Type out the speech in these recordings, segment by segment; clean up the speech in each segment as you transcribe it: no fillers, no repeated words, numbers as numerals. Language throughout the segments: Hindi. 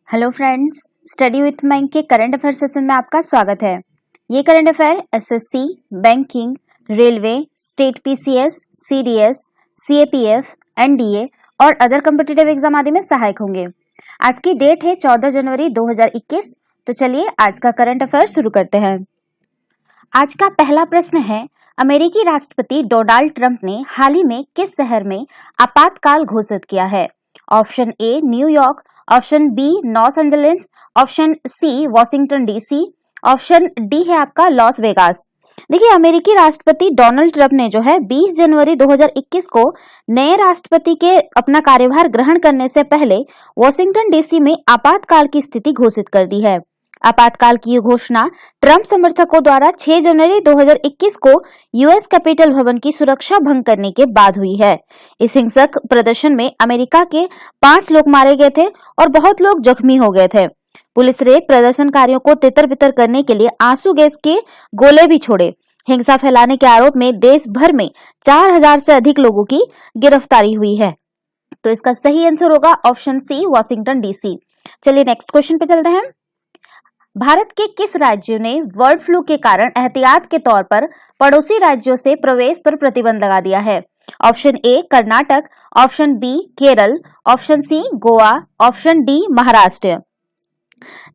हेलो फ्रेंड्स, स्टडी विथ मैंक के करंट अफेयर सेशन में आपका स्वागत है। ये current affair SSC, banking, railway, state PCS, CDS, CAPF, NDA और अदर कॉम्पिटिटिव एग्जाम आदि में सहायक होंगे। आज की डेट है 14 जनवरी 2021। तो चलिए आज का करंट अफेयर शुरू करते हैं। आज का पहला प्रश्न है, अमेरिकी राष्ट्रपति डोनाल्ड ट्रंप ने हाल ही में किस शहर में आपातकाल घोषित किया है? Option A New York, option B Los Angeles, option C Washington DC, option D है आपका लॉस वेगास। देखिए, अमेरिकी राष्ट्रपति डोनाल्ड ट्रंप ने जो है 20 जनवरी 2021 को नए राष्ट्रपति के अपना कार्यभार ग्रहण करने से पहले वॉशिंगटन डीसी में आपातकाल की स्थिति घोषित कर दी है। आपातकाल की घोषणा ट्रंप समर्थकों द्वारा 6 जनवरी 2021 को यूएस कैपिटल भवन की सुरक्षा भंग करने के बाद हुई है। इस हिंसक प्रदर्शन में अमेरिका के 5 लोग मारे गए थे और बहुत लोग जख्मी हो गए थे। पुलिस ने प्रदर्शनकारियों को तितर-बितर करने के लिए आंसू गैस के गोले भी छोड़े। हिंसा फैलाने के आरोप में देश भर में 4000 से अधिक लोगों की गिरफ्तारी हुई है। तो इसका सही आंसर होगा ऑप्शन सी वॉशिंगटन डीसी। चलिए नेक्स्ट क्वेश्चन पे चलते हैं। भारत के किस राज्य ने बर्ड फ्लू के कारण एहतियात के तौर पर पड़ोसी राज्यों से प्रवेश पर प्रतिबंध लगा दिया है? Option A Karnataka, option B Kerala, option C Goa, option D Maharashtra.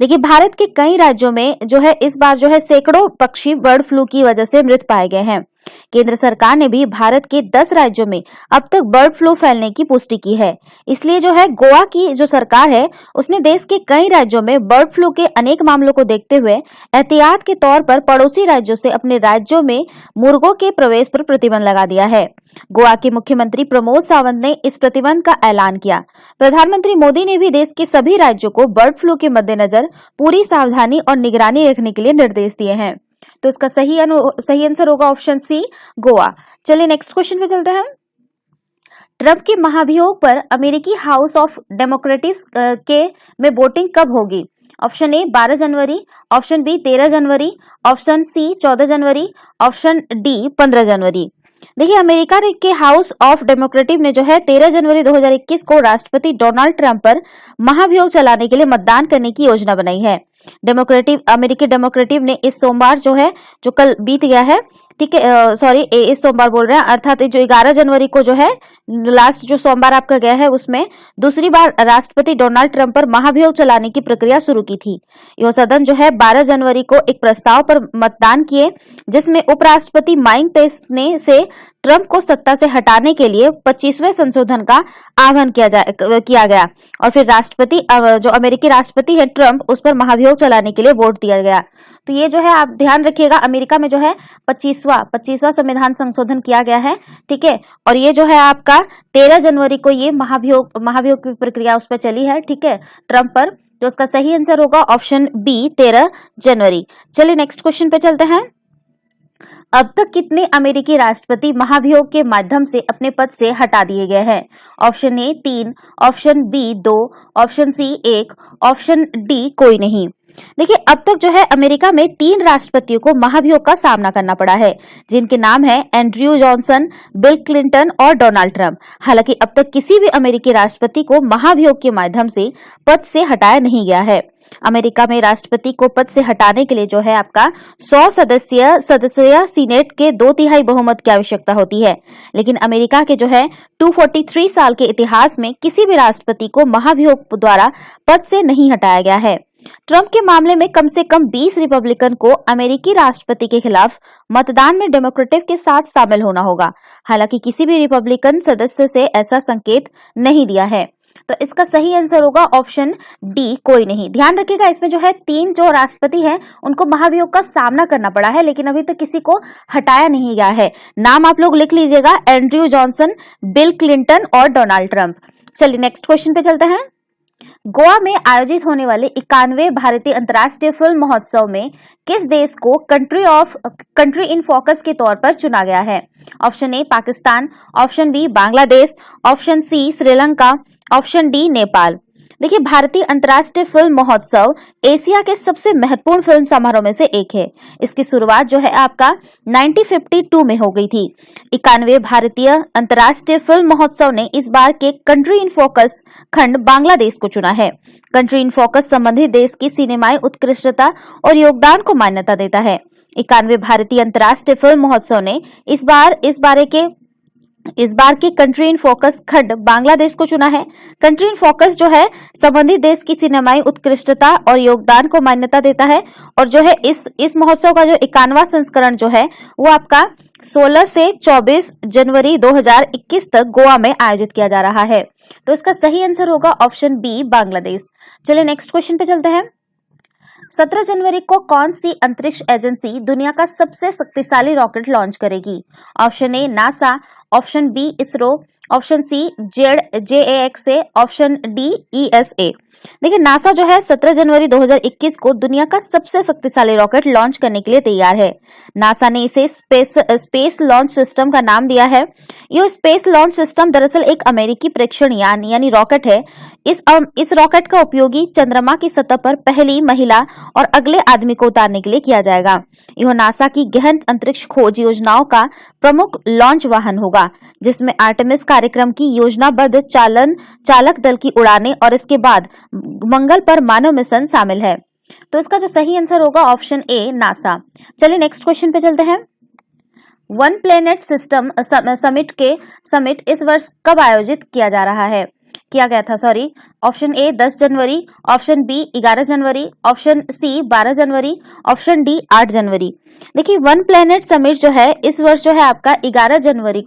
देखिए, भारत के कई राज्यों में जो है इस बार जो है सैकड़ों पक्षी बर्ड फ्लू की वजह से मृत पाए गए हैं। केंद्र सरकार ने भी भारत के 10 राज्यों में अब तक बर्ड फ्लू फैलने की पुष्टि की है। इसलिए जो है गोवा की जो सरकार है उसने देश के कई राज्यों में बर्ड फ्लू के अनेक मामलों को देखते हुए एहतियात के तौर पर पड़ोसी राज्यों से अपने राज्यों में मुर्गों के प्रवेश पर प्रतिबंध लगा दिया है। गोवा के मुख्यमंत्री प्रमोद सावंत ने इस प्रतिबंध का ऐलान किया। प्रधानमंत्री मोदी ने भी देश के सभी राज्यों को बर्ड फ्लू के मद्देनजर पूरी सावधानी और निगरानी रखने के लिए निर्देश दिए हैं। तो इसका सही आंसर होगा ऑप्शन सी गोवा। चलिए नेक्स्ट क्वेश्चन पे चलते हैं। ट्रंप के महाभियोग पर अमेरिकी हाउस ऑफ डेमोक्रेटिव्स में वोटिंग कब होगी? ऑप्शन ए 12 जनवरी, ऑप्शन बी 13 जनवरी, ऑप्शन सी 14 जनवरी, ऑप्शन डी 15 जनवरी। देखिए, अमेरिका के हाउस ऑफ डेमोक्रेटिव ने जो है 13 जनवरी 2021 को राष्ट्रपति डोनाल्ड ट्रंप पर महाभियोग चलाने के लिए मतदान करने की योजना बनाई है। अमेरिकी डेमोक्रेटिव ने इस सोमवार जो कल बीत गया है, ठीक है, इस सोमवार बोल रहे हैं, अर्थात जो 11 जनवरी को जो है लास्ट जो सोमवार आपका गया है उसमें दूसरी बार राष्ट्रपति डोनाल्ड ट्रंप पर महाभियोग चलाने की प्रक्रिया शुरू की थी। यह सदन जो है 12 जनवरी को एक प्रस्ताव पर मतदान किए जिसमें उपराष्ट्रपति माइक पेंस ने से ट्रंप को सत्ता से हटाने के लिए 25वें संशोधन का आह्वान किया गया और फिर जो अमेरिकी राष्ट्रपति है ट्रंप, उस पर महाभियोग चलाने के लिए वोट दिया गया। तो ये जो है आप ध्यान रखिएगा, अमेरिका में जो है 25वां संविधान संशोधन किया गया है, ठीक है, और ये जो है आपका 13 जनवरी को ये महाभियोग की प्रक्रिया उस पर चली है, ठीक है, ट्रंप पर। तो उसका सही आंसर होगा ऑप्शन बी 13 जनवरी। चलिए नेक्स्ट क्वेश्चन पे चलते हैं। अब तक कितने अमेरिकी राष्ट्रपति महाभियोग के माध्यम से अपने पद से हटा दिए गए हैं? Option A 3, option B 2, option C 1, option D कोई नहीं। देखिए, अब तक जो है अमेरिका में 3 राष्ट्रपतियों को महाभियोग का सामना करना पड़ा है, जिनके नाम है एंड्रयू जॉनसन, बिल क्लिंटन और डोनाल्ड ट्रंप। हालांकि अब तक किसी भी अमेरिकी राष्ट्रपति को महाभियोग के माध्यम से पद से हटाया नहीं गया है। अमेरिका में राष्ट्रपति को पद से हटाने के लिए जो है आपका 100 सदस्य सीनेट के 2/3 बहुमत की आवश्यकता होती है, लेकिन अमेरिका के जो है 243 साल के इतिहास में किसी भी राष्ट्रपति को महाभियोग द्वारा पद से नहीं हटाया गया है। ट्रंप के मामले में कम से कम 20 रिपब्लिकन को अमेरिकी राष्ट्रपति के खिलाफ मतदान में डेमोक्रेटिव के साथ शामिल होना होगा। हालांकि किसी भी रिपब्लिकन सदस्य से ऐसा संकेत नहीं दिया है। तो इसका सही आंसर होगा ऑप्शन डी कोई नहीं। ध्यान रखिएगा, इसमें जो है 3 जो राष्ट्रपति हैं उनको महाभियोग का सामना करना पड़ा है, लेकिन अभी तक किसी को हटाया नहीं गया है। नाम आप लोग लिख लीजिएगा, एंड्रयू जॉनसन, बिल क्लिंटन और डोनाल्ड ट्रंप। चलिए नेक्स्ट क्वेश्चन पे चलते हैं। गोवा में आयोजित होने वाले 91वें भारतीय अंतर्राष्ट्रीय फिल्म महोत्सव में किस देश को कंट्री इन फोकस के तौर पर चुना गया है? Option A Pakistan, option B Bangladesh, option C Sri Lanka, option D Nepal. देखिए, भारतीय अंतर्राष्ट्रीय फिल्म महोत्सव एशिया के सबसे महत्वपूर्ण फिल्म समारोह में से एक है। इसकी शुरुआत जो है आपका 1952 में हो गई थी। 91 भारतीय अंतर्राष्ट्रीय फिल्म महोत्सव ने इस बार के कंट्री इन फोकस खंड बांग्लादेश को चुना है। कंट्री इन फोकस संबंधित देश की सिनेमाई उत्कृष्टता और योगदान को मान्यता देता है। 91 भारतीय अंतर्राष्ट्रीय फिल्म महोत्सव ने इस बार के कंट्री इन फोकस खंड बांग्लादेश को चुना है। कंट्री इन फोकस जो है संबंधित देश की सिनेमाई उत्कृष्टता और योगदान को मान्यता देता है और जो है इस महोत्सव का जो 91वां संस्करण जो है वो आपका 16 से 24 जनवरी 2021 तक गोवा में आयोजित किया जा रहा है। तो इसका सही आंसर होगा ऑप्शन बी, बांग्लादेश। चलिए नेक्स्ट क्वेश्चन पे चलते हैं। 17 जनवरी को कौन सी अंतरिक्ष एजेंसी दुनिया का सबसे शक्तिशाली रॉकेट लॉन्च करेगी? Option A NASA, option B ISRO, option C JAXA, option D ESA। देखिए, नासा जो है 17 जनवरी 2021 को दुनिया का सबसे शक्तिशाली रॉकेट लॉन्च करने के लिए तैयार है। नासा ने इसे स्पेस लॉन्च सिस्टम का नाम दिया है। यह स्पेस लॉन्च सिस्टम दरअसल एक अमेरिकी प्रेक्षण यान यानी रॉकेट है। इस रॉकेट का उपयोगी चंद्रमा की सतह पर पहली महिला और अगले आदमी को उतारने के लिए किया जाएगा। यह नासा की गहन अंतरिक्ष खोज योजनाओं का प्रमुख लॉन्च वाहन होगा, जिसमें आर्टेमिस कार्यक्रम की योजनाबद्ध चालक दल की उड़ानें और इसके बाद मंगल पर मानव मिशन शामिल है। तो इसका जो सही आंसर होगा ऑप्शन ए, नासा। चलिए नेक्स्ट क्वेश्चन पे चलते हैं। वन प्लेनेट सिस्टम समिट इस वर्ष कब आयोजित किया गया था ऑप्शन ए 10 जनवरी, ऑप्शन बी 11 जनवरी, ऑप्शन सी 12 जनवरी, ऑप्शन डी 8 जनवरी। देखिए, वन प्लेनेट समिट जो है इस वर्ष जो है आपका 11 जनवरी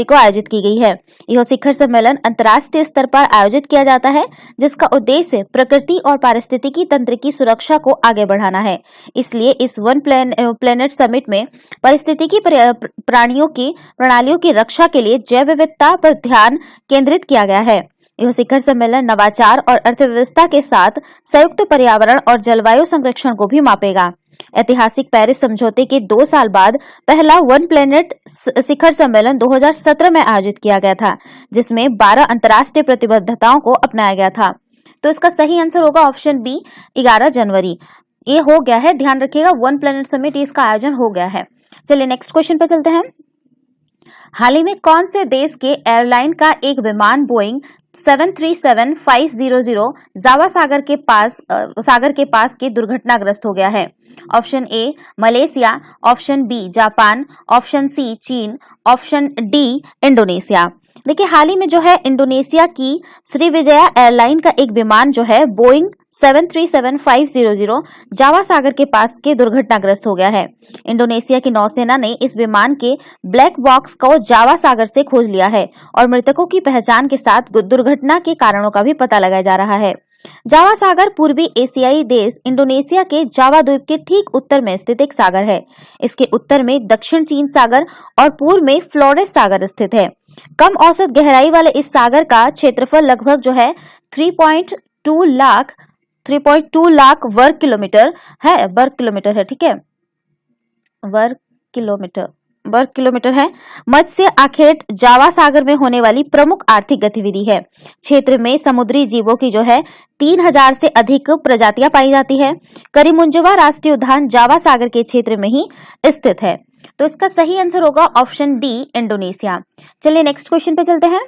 को आयोजित की गई है। यह शिखर सम्मेलन अंतर्राष्ट्रीय स्तर पर आयोजित किया जाता है, जिसका उद्देश्य प्रकृति और पारिस्थितिकी तंत्र की सुरक्षा को आगे बढ़ाना है। इसलिए इस वन प्लेनेट समिट में पारिस्थितिकी प्रणालियों की रक्षा के लिए जैव विविधता पर ध्यान केंद्रित किया गया है। यह शिखर सम्मेलन नवाचार और अर्थव्यवस्था के साथ संयुक्त पर्यावरण और जलवायु संरक्षण को भी मापेगा। ऐतिहासिक पेरिस समझौते के 2 साल बाद पहला वन प्लेनेट शिखर सम्मेलन 2017 में आयोजित किया गया था, जिसमें 12 अंतर्राष्ट्रीय प्रतिबद्धताओं को अपनाया गया था। तो इसका सही आंसर होगा ऑप्शन बी, 11 जनवरी। ये हो गया है, ध्यान रखिएगा, वन प्लेनेट समिट इसका आयोजन हो गया है। चलिए नेक्स्ट क्वेश्चन पे चलते हैं। हाल ही में कौन से देश के एयरलाइन का एक विमान बोइंग 737-500 जावा सागर के पास के दुर्घटनाग्रस्त हो गया है? Option A Malaysia, option B Japan, option C चीन, ऑप्शन डी इंडोनेशिया। देखिए, हाल ही में जो है इंडोनेशिया की श्रीविजया एयरलाइन का एक विमान जो है बोइंग 737-500 जावा सागर के पास के दुर्घटनाग्रस्त हो गया है। इंडोनेशिया की नौसेना ने इस विमान के ब्लैक बॉक्स को जावा सागर से खोज लिया है और मृतकों की पहचान के साथ दुर्घटना के कारणों का भी पता लगाया जा रहा है। जावा सागर पूर्वी एशियाई देश इंडोनेशिया के जावा द्वीप के ठीक उत्तर में स्थित एक सागर है। इसके उत्तर में दक्षिण चीन सागर और पूर्व में फ्लोरेस सागर स्थित है। कम औसत गहराई वाले इस सागर का क्षेत्रफल लगभग जो है 3.2 लाख वर्ग किलोमीटर है, ठीक है, वर्ग किलोमीटर है। मत्स्य आखेट जावा सागर में होने वाली प्रमुख आर्थिक गतिविधि है। क्षेत्र में समुद्री जीवों की जो है 3000 से अधिक प्रजातियां पाई जाती है। करीमुंजवा राष्ट्रीय उद्यान जावा सागर के क्षेत्र में ही स्थित है। तो इसका सही आंसर होगा ऑप्शन डी इंडोनेशिया। चलिए नेक्स्ट क्वेश्चन पे चलते हैं।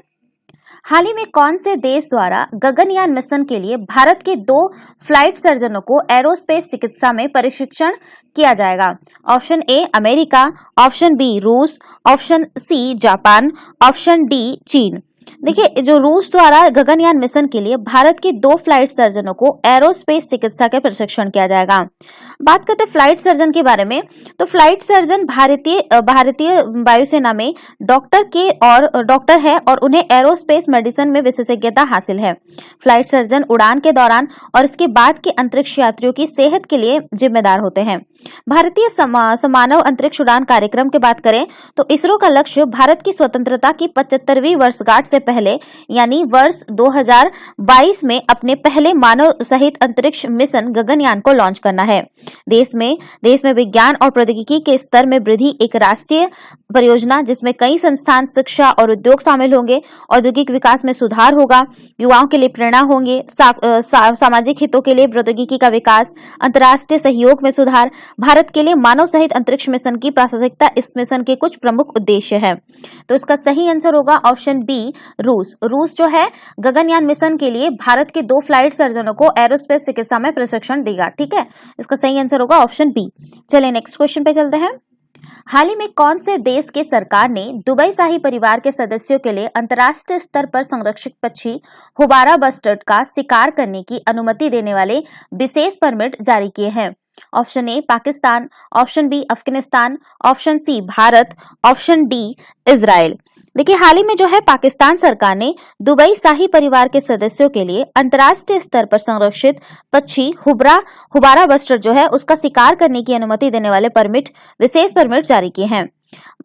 हाल ही में कौन से देश द्वारा गगनयान मिशन के लिए भारत के 2 फ्लाइट सर्जनों को एरोस्पेस चिकित्सा में प्रशिक्षण किया जाएगा? Option A America, option B रूस, option C Japan, option D चीन। देखिए, जो रूस द्वारा गगनयान मिशन के लिए भारत के 2 फ्लाइट सर्जनों को एरोस्पेस चिकित्सा का प्रशिक्षण किया जाएगा। बात करते हैं फ्लाइट सर्जन के बारे में, तो फ्लाइट सर्जन भारतीय वायुसेना में डॉक्टर है और उन्हें एरोस्पेस मेडिसिन में विशेषज्ञता हासिल है। फ्लाइट सर्जन उड़ान के दौरान और इसके बाद के अंतरिक्ष यात्रियों की सेहत के लिए जिम्मेदार होते हैं। भारतीय समानव अंतरिक्ष उड़ान कार्यक्रम की बात करें तो इसरो का लक्ष्य भारत की स्वतंत्रता की 75वीं वर्षगांठ से पहले यानी वर्ष 2022 में अपने पहले मानव सहित अंतरिक्ष मिशन गगनयान को लॉन्च करना है। देश में विज्ञान और प्रौद्योगिकी के स्तर में वृद्धि एक राष्ट्रीय परियोजना जिसमें कई संस्थान, शिक्षा और उद्योग शामिल होंगे। औद्योगिक विकास में सुधार होगा, युवाओं के लिए प्रेरणा होंगे, सामाजिक हितों के लिए प्रौद्योगिकी का विकास, अंतर्राष्ट्रीय सहयोग में सुधार, भारत के लिए मानव सहित अंतरिक्ष मिशन की प्रासंगिकता इस मिशन के कुछ प्रमुख उद्देश्य है। तो इसका सही आंसर होगा ऑप्शन बी, रूस जो है गगनयान मिशन के लिए भारत के 2 फ्लाइट सर्जनों को एरोस्पेस चिकित्सा में प्रशिक्षण देगा। ठीक है, इसका सही आंसर होगा ऑप्शन बी। चलिए नेक्स्ट क्वेश्चन पे चलते हैं। हाल ही में कौन से देश के सरकार ने दुबई शाही परिवार के सदस्यों के लिए अंतर्राष्ट्रीय स्तर पर संरक्षित पक्षी हुबारा बस्टर्ड का शिकार करने की अनुमति देने वाले विशेष परमिट जारी किए हैं? Option A Pakistan, option B Afghanistan, option C Bharat, option D Israel. देखिए, हाल ही में जो है पाकिस्तान सरकार ने दुबई शाही परिवार के सदस्यों के लिए अंतर्राष्ट्रीय स्तर पर संरक्षित पक्षी हुबारा बस्टर्ड जो है उसका शिकार करने की अनुमति देने वाले विशेष परमिट जारी किए हैं।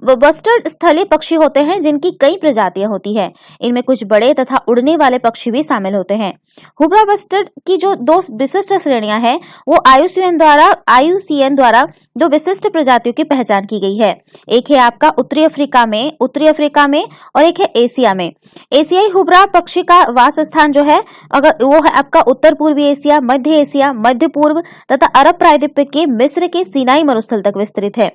बस्टर्ड स्थलीय पक्षी होते हैं जिनकी कई प्रजातियां होती है। इनमें कुछ बड़े तथा उड़ने वाले पक्षी भी शामिल होते हैं। हुबरा बस्टर्ड की जो 2 विशिष्ट श्रेणियां हैं वो आईयूसीएन द्वारा 2 विशिष्ट प्रजातियों की पहचान की गई है। एक है आपका उत्तरी अफ्रीका में और एक है एशिया में। एशियाई हुबरा पक्षी का वास स्थान जो है अगर वो है आपका उत्तर पूर्वी एशिया, मध्य पूर्व तथा अरब प्रायद्वीप के मिस्र के सीनाई मरुस्थल तक विस्तृत है।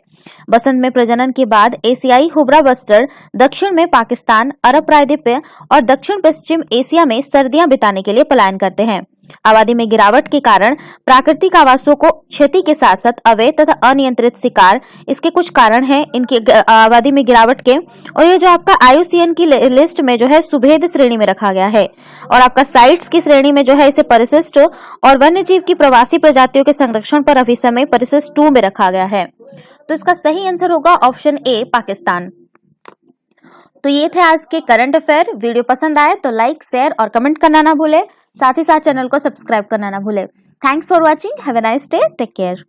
बसंत में प्रजनन के बाद एशियाई हुबरा बस्टर्ड दक्षिण में पाकिस्तान, अरब प्रायद्वीप और दक्षिण पश्चिम एशिया में सर्दियां बिताने के लिए पलायन करते हैं। आबादी में गिरावट के कारण प्राकृतिक आवासों को क्षति के साथ साथ अवैध तथा अनियंत्रित शिकार इसके कुछ कारण हैं इनकी आबादी में गिरावट के। और ये जो आपका आईयूसीएन की लिस्ट में जो है सुभेद श्रेणी में रखा गया है और आपका साइट्स की श्रेणी में जो है इसे परिशिष्ट और वन्यजीव की प्रवासी प्रजातियों के संरक्षण पर अभी समय परिशिष्ट 2 में रखा गया है। तो इसका सही आंसर होगा ऑप्शन ए पाकिस्तान। तो ये थे आज के करंट अफेयर। वीडियो पसंद आए तो लाइक, शेयर और कमेंट करना ना भूले। साथ ही साथ चैनल को सब्सक्राइब करना ना भूले। Thanks for watching. Have a nice day. Take care.